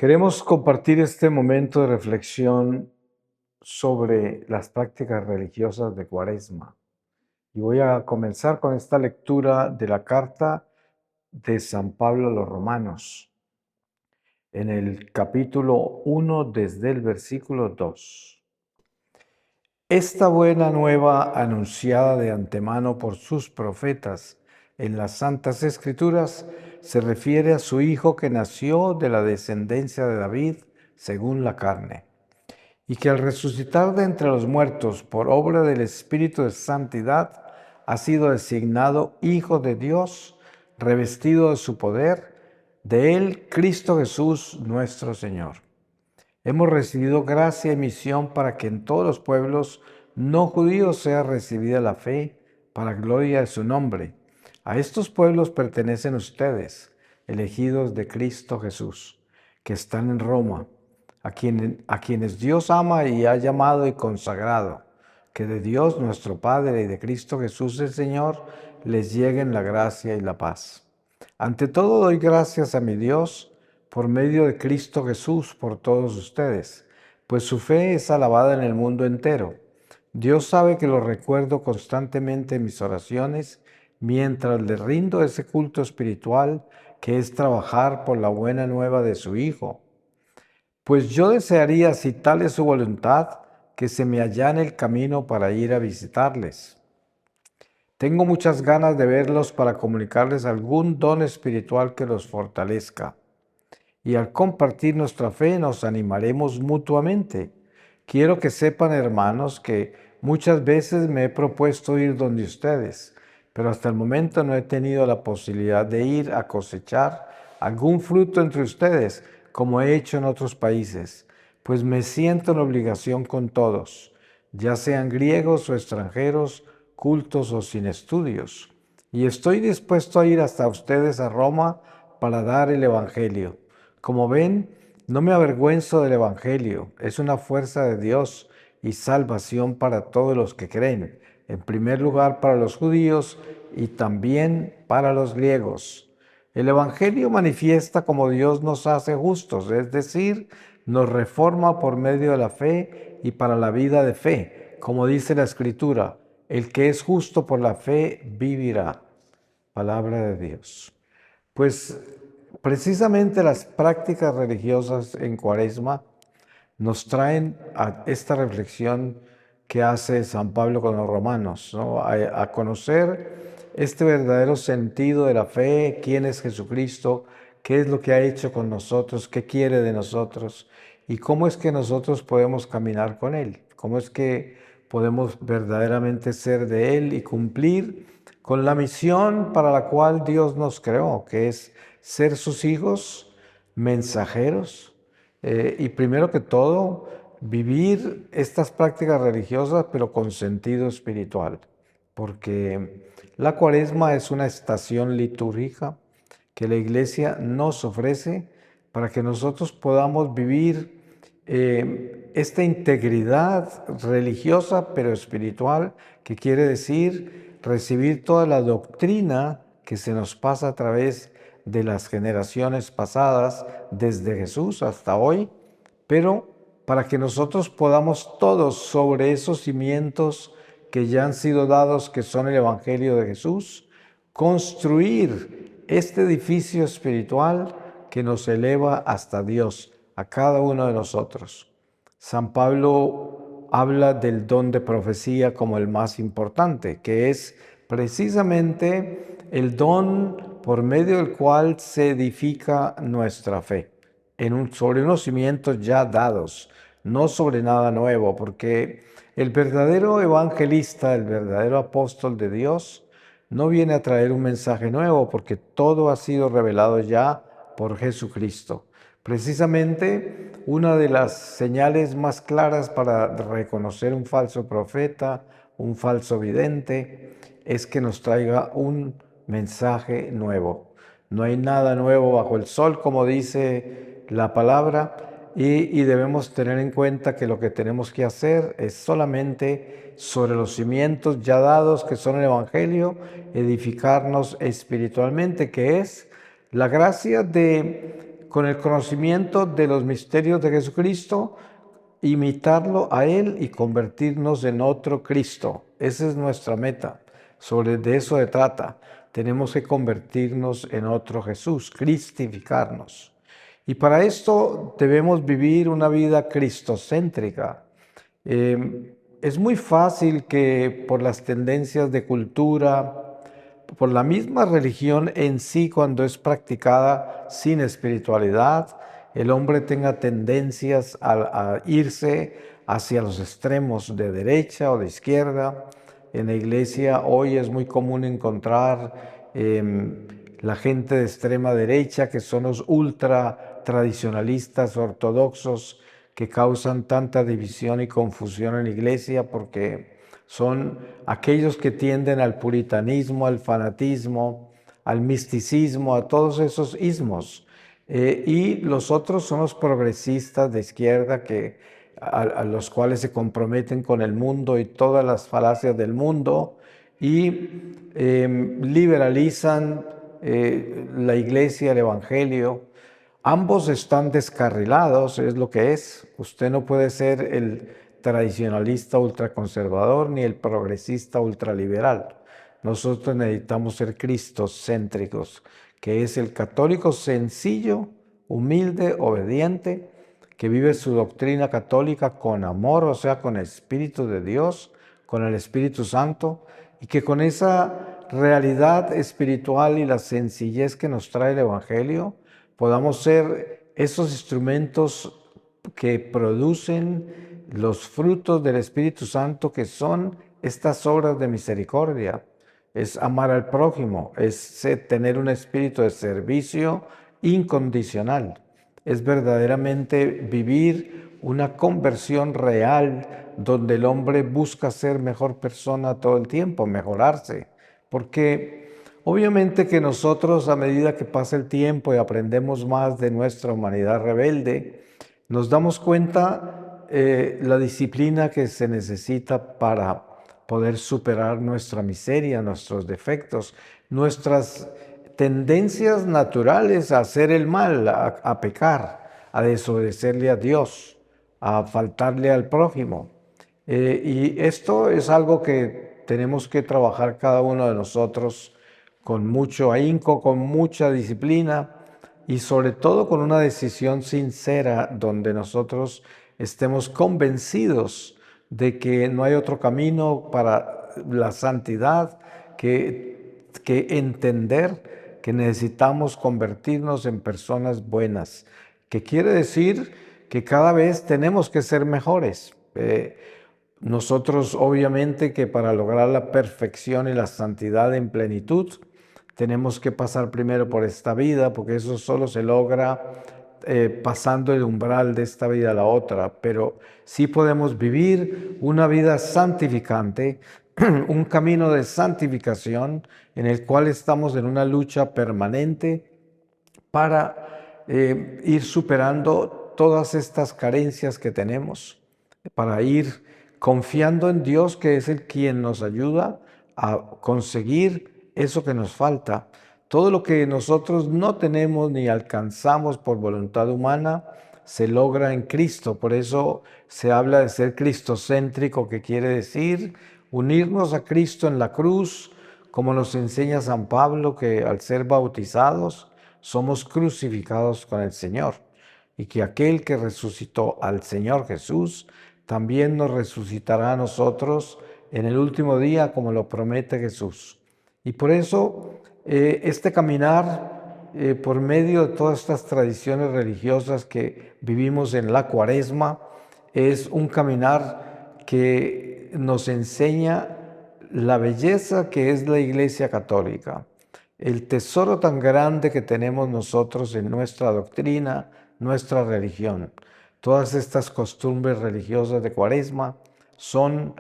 Queremos compartir este momento de reflexión sobre las prácticas religiosas de Cuaresma. Y voy a comenzar con esta lectura de la carta de San Pablo a los Romanos, en el capítulo 1 desde el versículo 2. Esta buena nueva anunciada de antemano por sus profetas en las Santas Escrituras se refiere a su Hijo que nació de la descendencia de David según la carne, y que al resucitar de entre los muertos por obra del Espíritu de Santidad ha sido designado Hijo de Dios, revestido de su poder, de él Cristo Jesús nuestro Señor. Hemos recibido gracia y misión para que en todos los pueblos no judíos sea recibida la fe para gloria de su nombre. A estos pueblos pertenecen ustedes, elegidos de Cristo Jesús, que están en Roma, a quienes Dios ama y ha llamado y consagrado. Que de Dios nuestro Padre y de Cristo Jesús el Señor les lleguen la gracia y la paz. Ante todo doy gracias a mi Dios por medio de Cristo Jesús por todos ustedes, pues su fe es alabada en el mundo entero. Dios sabe que lo recuerdo constantemente en mis oraciones mientras le rindo ese culto espiritual que es trabajar por la buena nueva de su Hijo. Pues yo desearía, si tal es su voluntad, que se me allane el camino para ir a visitarles. Tengo muchas ganas de verlos para comunicarles algún don espiritual que los fortalezca. Y al compartir nuestra fe nos animaremos mutuamente. Quiero que sepan, hermanos, que muchas veces me he propuesto ir donde ustedes, pero hasta el momento no he tenido la posibilidad de ir a cosechar algún fruto entre ustedes, como he hecho en otros países, pues me siento en obligación con todos, ya sean griegos o extranjeros, cultos o sin estudios. Y estoy dispuesto a ir hasta ustedes a Roma para dar el Evangelio. Como ven, no me avergüenzo del Evangelio, es una fuerza de Dios y salvación para todos los que creen, en primer lugar para los judíos y también para los griegos. El Evangelio manifiesta cómo Dios nos hace justos, es decir, nos reforma por medio de la fe y para la vida de fe. Como dice la Escritura, el que es justo por la fe vivirá. Palabra de Dios. Pues precisamente las prácticas religiosas en Cuaresma nos traen a esta reflexión que hace San Pablo con los romanos, ¿no? A conocer este verdadero sentido de la fe, quién es Jesucristo, qué es lo que ha hecho con nosotros, qué quiere de nosotros y cómo es que nosotros podemos caminar con Él, cómo es que podemos verdaderamente ser de Él y cumplir con la misión para la cual Dios nos creó, que es ser sus hijos, mensajeros, y primero que todo, vivir estas prácticas religiosas, pero con sentido espiritual, porque la Cuaresma es una estación litúrgica que la Iglesia nos ofrece para que nosotros podamos vivir esta integridad religiosa, pero espiritual, que quiere decir recibir toda la doctrina que se nos pasa a través de las generaciones pasadas, desde Jesús hasta hoy, pero para que nosotros podamos todos sobre esos cimientos que ya han sido dados, que son el Evangelio de Jesús, construir este edificio espiritual que nos eleva hasta Dios, a cada uno de nosotros. San Pablo habla del don de profecía como el más importante, que es precisamente el don por medio del cual se edifica nuestra fe, sobre unos cimientos ya dados, no sobre nada nuevo, porque el verdadero evangelista, el verdadero apóstol de Dios, no viene a traer un mensaje nuevo, porque todo ha sido revelado ya por Jesucristo. Precisamente una de las señales más claras para reconocer un falso profeta, un falso vidente, es que nos traiga un mensaje nuevo. No hay nada nuevo bajo el sol, como dice la palabra, y debemos tener en cuenta que lo que tenemos que hacer es solamente sobre los cimientos ya dados, que son el Evangelio, edificarnos espiritualmente, que es la gracia de con el conocimiento de los misterios de Jesucristo, imitarlo a Él y convertirnos en otro Cristo. Esa es nuestra meta. De eso se trata. Tenemos que convertirnos en otro Jesús, cristificarnos. Y para esto debemos vivir una vida cristocéntrica. Es muy fácil que por las tendencias de cultura, por la misma religión en sí, cuando es practicada sin espiritualidad, el hombre tenga tendencias a irse hacia los extremos de derecha o de izquierda. En la iglesia hoy es muy común encontrar la gente de extrema derecha, que son los ultra tradicionalistas ortodoxos, que causan tanta división y confusión en la iglesia porque son aquellos que tienden al puritanismo, al fanatismo, al misticismo, a todos esos ismos. Y los otros son los progresistas de izquierda a los cuales se comprometen con el mundo y todas las falacias del mundo y liberalizan la iglesia, el evangelio. Ambos están descarrilados, es lo que es. Usted no puede ser el tradicionalista ultraconservador ni el progresista ultraliberal. Nosotros necesitamos ser cristocéntricos, que es el católico sencillo, humilde, obediente, que vive su doctrina católica con amor, o sea, con el Espíritu de Dios, con el Espíritu Santo, y que con esa realidad espiritual y la sencillez que nos trae el Evangelio, podamos ser esos instrumentos que producen los frutos del Espíritu Santo, que son estas obras de misericordia. Es amar al prójimo, es tener un espíritu de servicio incondicional. Es verdaderamente vivir una conversión real donde el hombre busca ser mejor persona todo el tiempo, mejorarse. Porque obviamente que nosotros, a medida que pasa el tiempo y aprendemos más de nuestra humanidad rebelde, nos damos cuenta la disciplina que se necesita para poder superar nuestra miseria, nuestros defectos, nuestras tendencias naturales a hacer el mal, a pecar, a desobedecerle a Dios, a faltarle al prójimo. Y esto es algo que tenemos que trabajar cada uno de nosotros con mucho ahínco, con mucha disciplina y sobre todo con una decisión sincera donde nosotros estemos convencidos de que no hay otro camino para la santidad que entender que necesitamos convertirnos en personas buenas, que quiere decir que cada vez tenemos que ser mejores. Nosotros obviamente que para lograr la perfección y la santidad en plenitud, tenemos que pasar primero por esta vida, porque eso solo se logra pasando el umbral de esta vida a la otra, pero sí podemos vivir una vida santificante, un camino de santificación en el cual estamos en una lucha permanente para ir superando todas estas carencias que tenemos, para ir confiando en Dios, que es el quien nos ayuda a conseguir eso que nos falta. Todo lo que nosotros no tenemos ni alcanzamos por voluntad humana, se logra en Cristo. Por eso se habla de ser cristocéntrico, que quiere decir unirnos a Cristo en la cruz, como nos enseña San Pablo, que al ser bautizados somos crucificados con el Señor, y que aquel que resucitó al Señor Jesús también nos resucitará a nosotros en el último día, como lo promete Jesús. Y por eso este caminar por medio de todas estas tradiciones religiosas que vivimos en la Cuaresma es un caminar que nos enseña la belleza que es la Iglesia Católica, el tesoro tan grande que tenemos nosotros en nuestra doctrina, nuestra religión. Todas estas costumbres religiosas de Cuaresma son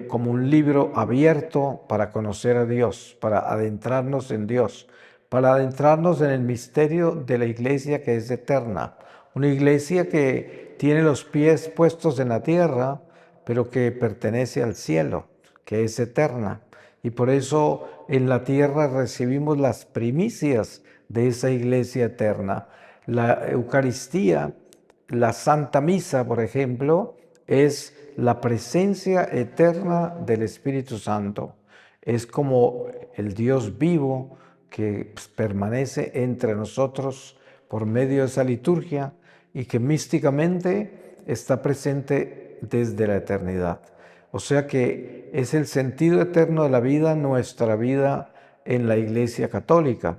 como un libro abierto para conocer a Dios, para adentrarnos en Dios, para adentrarnos en el misterio de la iglesia que es eterna. Una iglesia que tiene los pies puestos en la tierra, pero que pertenece al cielo, que es eterna. Y por eso en la tierra recibimos las primicias de esa iglesia eterna. La Eucaristía, la Santa Misa, por ejemplo, es la presencia eterna del Espíritu Santo. Es como el Dios vivo que permanece entre nosotros por medio de esa liturgia y que místicamente está presente desde la eternidad. O sea que es el sentido eterno de la vida, nuestra vida en la Iglesia Católica.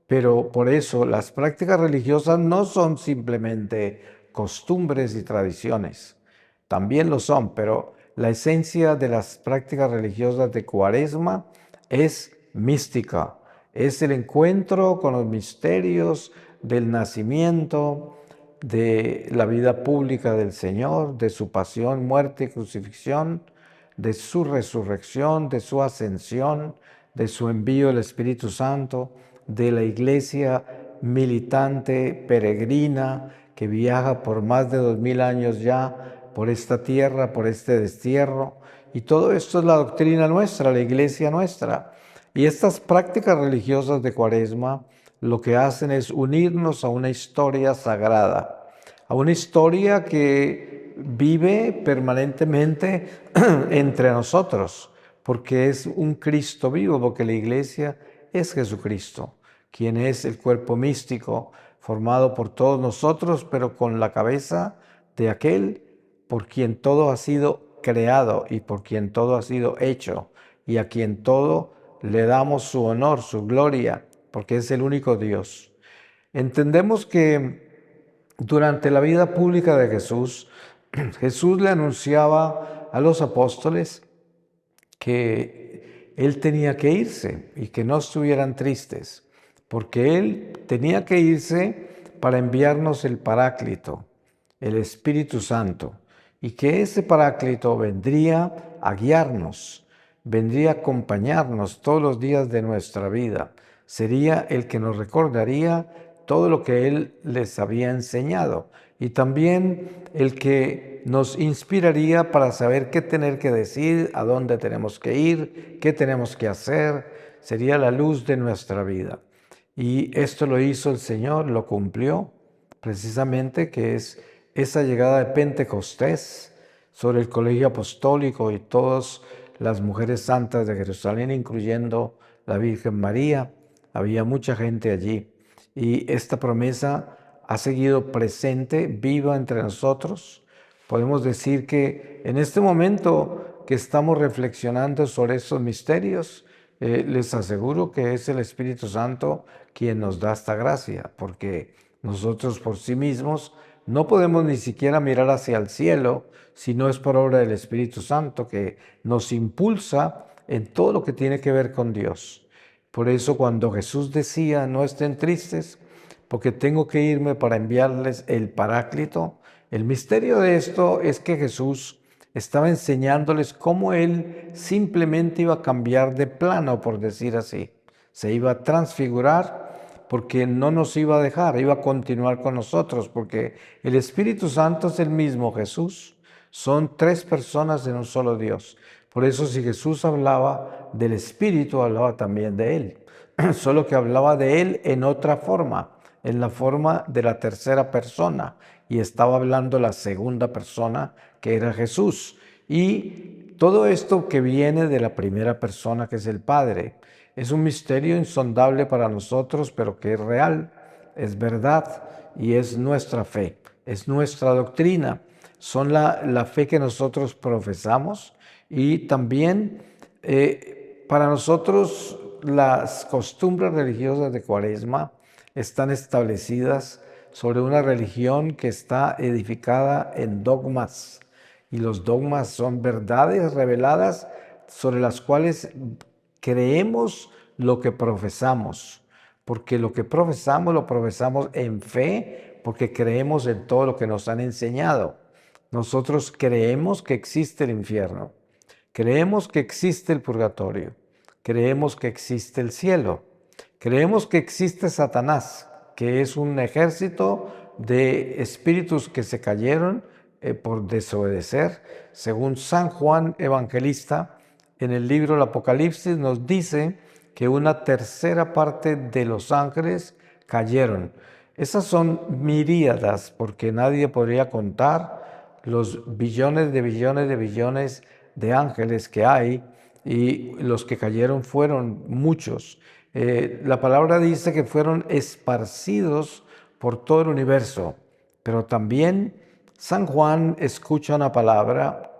Pero por eso las prácticas religiosas no son simplemente costumbres y tradiciones. También lo son, pero la esencia de las prácticas religiosas de Cuaresma es mística. Es el encuentro con los misterios del nacimiento, de la vida pública del Señor, de su pasión, muerte y crucifixión, de su resurrección, de su ascensión, de su envío del Espíritu Santo, de la iglesia militante, peregrina, que viaja por más de 2000 años ya por esta tierra, por este destierro. Y todo esto es la doctrina nuestra, la iglesia nuestra. Y estas prácticas religiosas de Cuaresma lo que hacen es unirnos a una historia sagrada, a una historia que vive permanentemente entre nosotros, porque es un Cristo vivo, porque la iglesia es Jesucristo, quien es el cuerpo místico formado por todos nosotros, pero con la cabeza de aquel por quien todo ha sido creado y por quien todo ha sido hecho, y a quien todo le damos su honor, su gloria, porque es el único Dios. Entendemos que durante la vida pública de Jesús, Jesús le anunciaba a los apóstoles que él tenía que irse y que no estuvieran tristes, porque él tenía que irse para enviarnos el Paráclito, el Espíritu Santo, y que ese Paráclito vendría a guiarnos, vendría a acompañarnos todos los días de nuestra vida. Sería el que nos recordaría todo lo que él les había enseñado y también el que nos inspiraría para saber qué tener que decir, a dónde tenemos que ir, qué tenemos que hacer. Sería la luz de nuestra vida. Y esto lo hizo el Señor, lo cumplió, precisamente que es esa llegada de Pentecostés sobre el colegio apostólico y todas las mujeres santas de Jerusalén, incluyendo la Virgen María. Había mucha gente allí. Y esta promesa ha seguido presente, viva entre nosotros. Podemos decir que en este momento que estamos reflexionando sobre estos misterios, les aseguro que es el Espíritu Santo quien nos da esta gracia, porque nosotros por sí mismos no podemos ni siquiera mirar hacia el cielo si no es por obra del Espíritu Santo que nos impulsa en todo lo que tiene que ver con Dios. Por eso cuando Jesús decía, no estén tristes, porque tengo que irme para enviarles el Paráclito, el misterio de esto es que Jesús estaba enseñándoles cómo Él simplemente iba a cambiar de plano, por decir así. Se iba a transfigurar porque no nos iba a dejar, iba a continuar con nosotros, porque el Espíritu Santo es el mismo Jesús. Son tres personas en un solo Dios. Por eso si Jesús hablaba del Espíritu, hablaba también de Él. Solo que hablaba de Él en otra forma, en la forma de la tercera persona. Y estaba hablando la segunda persona, que era Jesús. Y todo esto que viene de la primera persona, que es el Padre, es un misterio insondable para nosotros, pero que es real, es verdad y es nuestra fe, es nuestra doctrina. Son la fe que nosotros profesamos y también para nosotros las costumbres religiosas de Cuaresma están establecidas sobre una religión que está edificada en dogmas. Y los dogmas son verdades reveladas sobre las cuales creemos lo que profesamos. Porque lo que profesamos lo profesamos en fe, porque creemos en todo lo que nos han enseñado. Nosotros creemos que existe el infierno. Creemos que existe el purgatorio. Creemos que existe el cielo. Creemos que existe Satanás, que es un ejército de espíritus que se cayeron por desobedecer. Según San Juan Evangelista, en el libro del Apocalipsis nos dice que una tercera parte de los ángeles cayeron. Esas son miríadas, porque nadie podría contar los billones de billones de billones de ángeles que hay, y los que cayeron fueron muchos. La palabra dice que fueron esparcidos por todo el universo, pero también San Juan escucha una palabra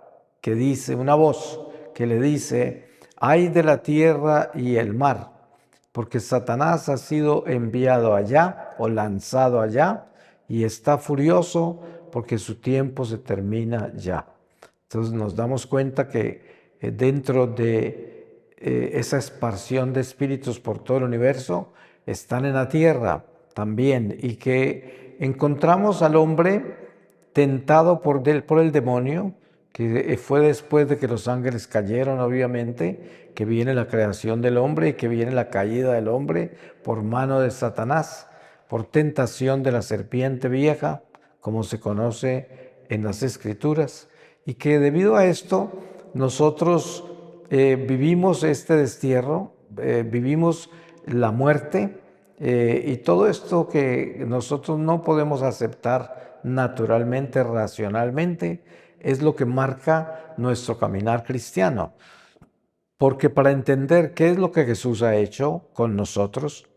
que dice, una voz que le dice: ay de la tierra y el mar, porque Satanás ha sido enviado allá o lanzado allá y está furioso porque su tiempo se termina ya. Entonces nos damos cuenta que dentro de esa expansión de espíritus por todo el universo están en la tierra también, y que encontramos al hombre tentado por el demonio, que fue después de que los ángeles cayeron, obviamente, que viene la creación del hombre y que viene la caída del hombre por mano de Satanás, por tentación de la serpiente vieja, como se conoce en las Escrituras, y que debido a esto nosotros vivimos este destierro, vivimos la muerte, y todo esto que nosotros no podemos aceptar naturalmente, racionalmente, es lo que marca nuestro caminar cristiano. Porque para entender qué es lo que Jesús ha hecho con nosotros,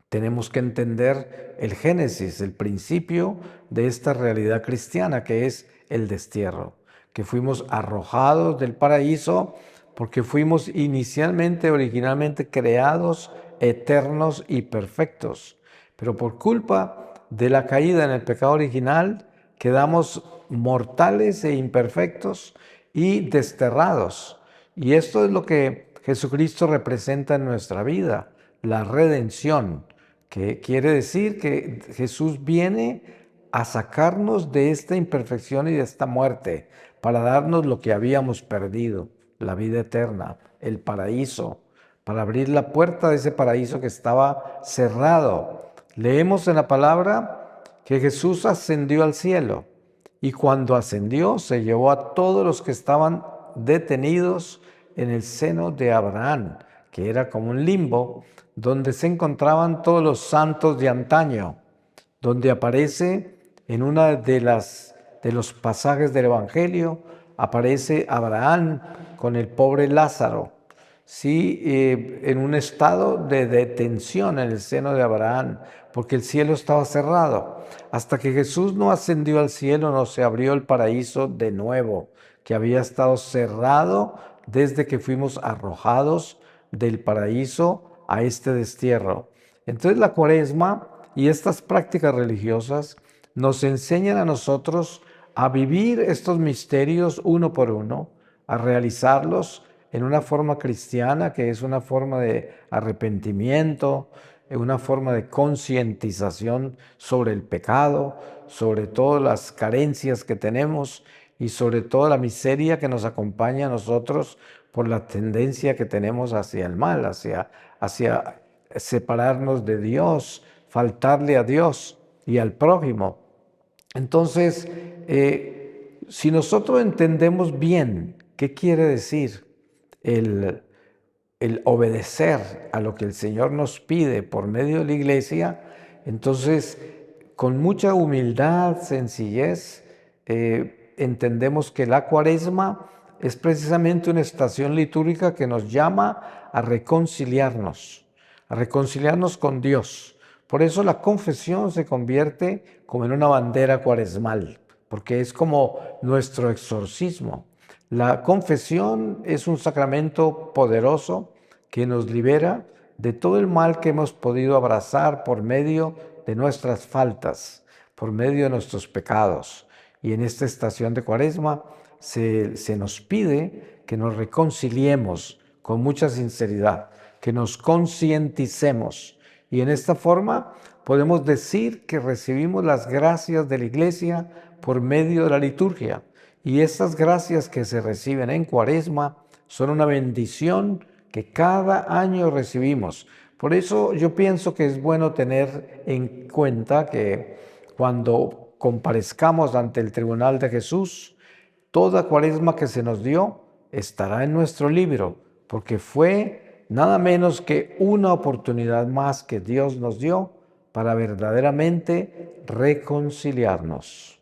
tenemos que entender el génesis, el principio de esta realidad cristiana, que es el destierro, que fuimos arrojados del paraíso porque fuimos originalmente creados eternos y perfectos, pero por culpa de la caída en el pecado original quedamos mortales e imperfectos y desterrados. Y esto es lo que Jesucristo representa en nuestra vida, la redención, que quiere decir que Jesús viene a sacarnos de esta imperfección y de esta muerte para darnos lo que habíamos perdido, la vida eterna, el paraíso, para abrir la puerta de ese paraíso que estaba cerrado. Leemos en la palabra que Jesús ascendió al cielo, y cuando ascendió se llevó a todos los que estaban detenidos en el seno de Abraham, que era como un limbo, donde se encontraban todos los santos de antaño, donde aparece en una de los pasajes del Evangelio, aparece Abraham con el pobre Lázaro, sí, en un estado de detención en el seno de Abraham, porque el cielo estaba cerrado. Hasta que Jesús no ascendió al cielo, no se abrió el paraíso de nuevo, que había estado cerrado desde que fuimos arrojados del paraíso a este destierro. Entonces la Cuaresma y estas prácticas religiosas nos enseñan a nosotros a vivir estos misterios uno por uno, a realizarlos en una forma cristiana, que es una forma de arrepentimiento, una forma de concientización sobre el pecado, sobre todas las carencias que tenemos y sobre toda la miseria que nos acompaña a nosotros por la tendencia que tenemos hacia el mal, hacia separarnos de Dios, faltarle a Dios y al prójimo. Entonces, si nosotros entendemos bien qué quiere decir el obedecer a lo que el Señor nos pide por medio de la iglesia, entonces con mucha humildad, sencillez, entendemos que la Cuaresma es precisamente una estación litúrgica que nos llama a reconciliarnos con Dios. Por eso la confesión se convierte como en una bandera cuaresmal, porque es como nuestro exorcismo. La confesión es un sacramento poderoso que nos libera de todo el mal que hemos podido abrazar por medio de nuestras faltas, por medio de nuestros pecados. Y en esta estación de Cuaresma se nos pide que nos reconciliemos con mucha sinceridad, que nos concienticemos. Y en esta forma podemos decir que recibimos las gracias de la Iglesia por medio de la liturgia. Y estas gracias que se reciben en Cuaresma son una bendición que cada año recibimos. Por eso yo pienso que es bueno tener en cuenta que cuando comparezcamos ante el tribunal de Jesús, toda Cuaresma que se nos dio estará en nuestro libro, porque fue nada menos que una oportunidad más que Dios nos dio para verdaderamente reconciliarnos.